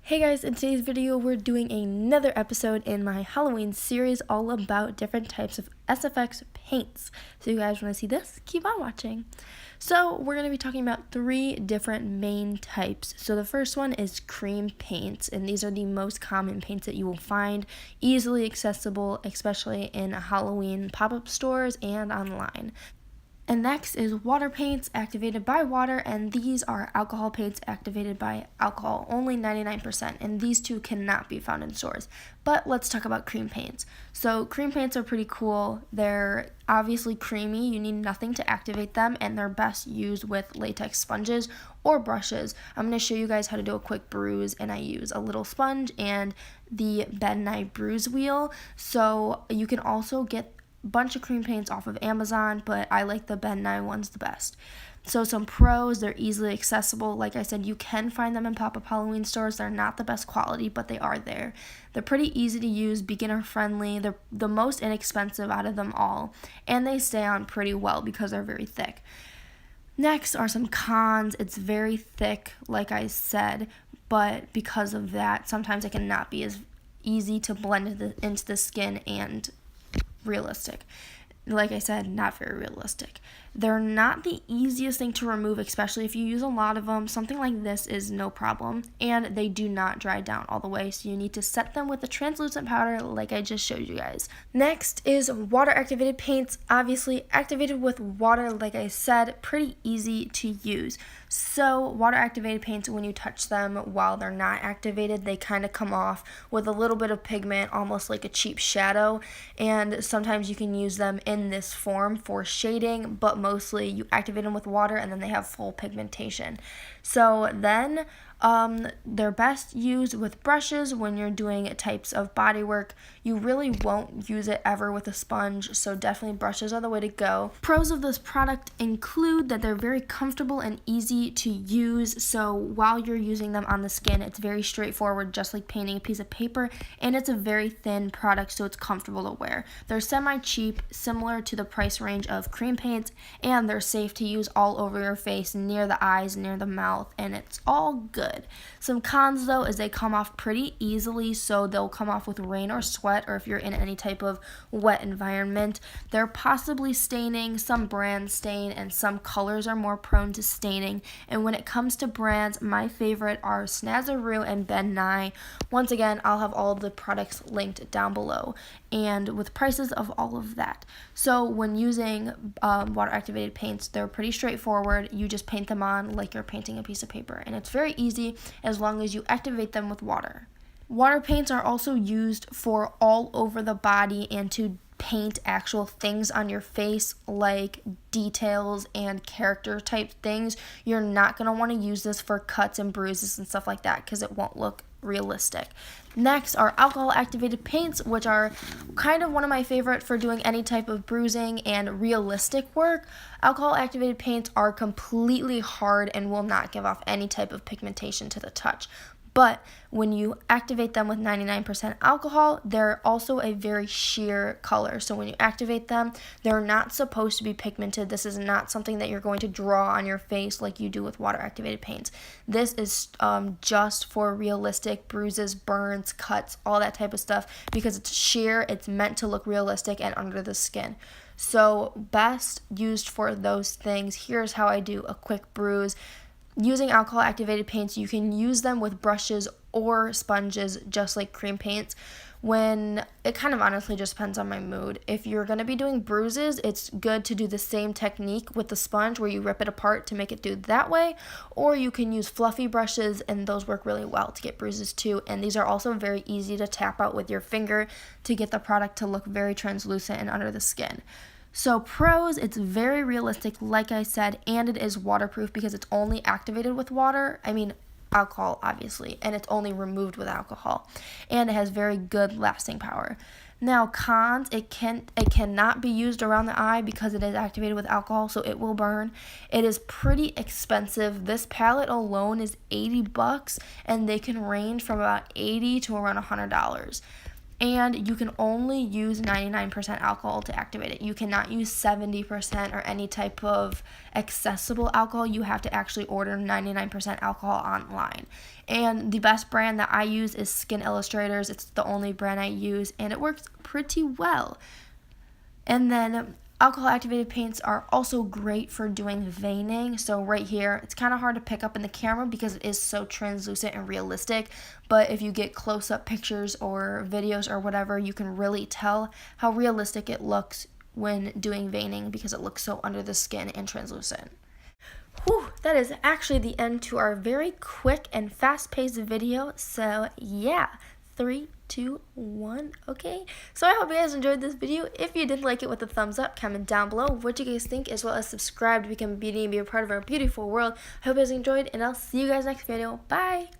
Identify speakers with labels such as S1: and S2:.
S1: Hey guys, in today's video we're doing another episode in my Halloween series all about different types of SFX paints. So you guys want to see this? Keep on watching. So we're going to be talking about three different main types. So the first one is cream paints, and these are the most common paints that you will find, easily accessible, especially in Halloween pop-up stores and online. And next is water paints activated by water, and these are alcohol paints activated by alcohol, only 99%, and these two cannot be found in stores. But let's talk about cream paints. So cream paints are pretty cool. They're obviously creamy, you need nothing to activate them, and they're best used with latex sponges or brushes. I'm going to show you guys how to do a quick bruise, and I use a little sponge and the Ben Nye bruise wheel. So you can also get bunch of cream paints off of Amazon, but I like the Ben Nye ones the best. So some pros, they're easily accessible. Like I said, you can find them in pop-up Halloween stores. They're not the best quality, but they are there. They're pretty easy to use, beginner friendly. They're the most inexpensive out of them all, and they stay on pretty well because they're very thick. Next are some cons. It's very thick, like I said, but because of that, sometimes it cannot be as easy to blend into the skin and realistic. Like I said, not very realistic. They're not the easiest thing to remove, especially if you use a lot of them. Something like this is no problem, and they do not dry down all the way, so you need to set them with a translucent powder like I just showed you guys. Next is water activated paints. Obviously activated with water, like I said, pretty easy to use. So water activated paints, when you touch them while they're not activated, they kind of come off with a little bit of pigment, almost like a cheap shadow, and sometimes you can use them in this form for shading, but mostly you activate them with water and then they have full pigmentation. So then they're best used with brushes when you're doing types of body work. You really won't use it ever with a sponge, so definitely brushes are the way to go. Pros of this product include that they're very comfortable and easy to use, so while you're using them on the skin, it's very straightforward, just like painting a piece of paper, and it's a very thin product, so it's comfortable to wear. They're semi-cheap, similar to the price range of cream paints, and they're safe to use all over your face, near the eyes, near the mouth, and it's all good. Some cons though is they come off pretty easily, so they'll come off with rain or sweat, or if you're in any type of wet environment. They're possibly staining, some brands stain, and some colors are more prone to staining. And when it comes to brands, my favorite are Snazaroo and Ben Nye. Once again, I'll have all of the products linked down below, and with prices of all of that. So when using water activated paints, they're pretty straightforward. You just paint them on like you're painting a piece of paper, and it's very easy as long as you activate them with water. Water paints are also used for all over the body and to paint actual things on your face, like details and character type things. You're not going to want to use this for cuts and bruises and stuff like that because it won't look realistic. Next are alcohol activated paints, which are kind of one of my favorite for doing any type of bruising and realistic work. Alcohol activated paints are completely hard and will not give off any type of pigmentation to the touch. But when you activate them with 99% alcohol, they're also a very sheer color. So when you activate them, they're not supposed to be pigmented. This is not something that you're going to draw on your face like you do with water activated paints. This is just for realistic bruises, burns, cuts, all that type of stuff, because it's sheer, it's meant to look realistic and under the skin. So best used for those things. Here's how I do a quick bruise. Using alcohol activated paints, you can use them with brushes or sponges, just like cream paints. When it kind of honestly just depends on my mood. If you're going to be doing bruises, it's good to do the same technique with the sponge where you rip it apart to make it do that way, or you can use fluffy brushes, and those work really well to get bruises too. And these are also very easy to tap out with your finger to get the product to look very translucent and under the skin. So pros, it's very realistic, like I said, and it is waterproof because it's only activated with water. I mean, alcohol, obviously, and it's only removed with alcohol. And it has very good lasting power. Now, cons, it cannot be used around the eye because it is activated with alcohol, so it will burn. It is pretty expensive. This palette alone is $80, and they can range from about $80 to around $100. and you can only use 99% alcohol to activate it. You cannot use 70% or any type of accessible alcohol. You have to actually order 99% alcohol online. And the best brand that I use is Skin Illustrators. It's the only brand I use, and it works pretty well. And then alcohol activated paints are also great for doing veining. So right here, it's kind of hard to pick up in the camera because it is so translucent and realistic. But if you get close-up pictures or videos or whatever, you can really tell how realistic it looks when doing veining because it looks so under the skin and translucent. Whew, that is actually the end to our very quick and fast-paced video. So yeah, 3, 2, 1, okay? So I hope you guys enjoyed this video. If you did like it, with a thumbs up, comment down below what you guys think, as well as subscribe to become a beauty and be a part of our beautiful world. I hope you guys enjoyed, and I'll see you guys next video. Bye!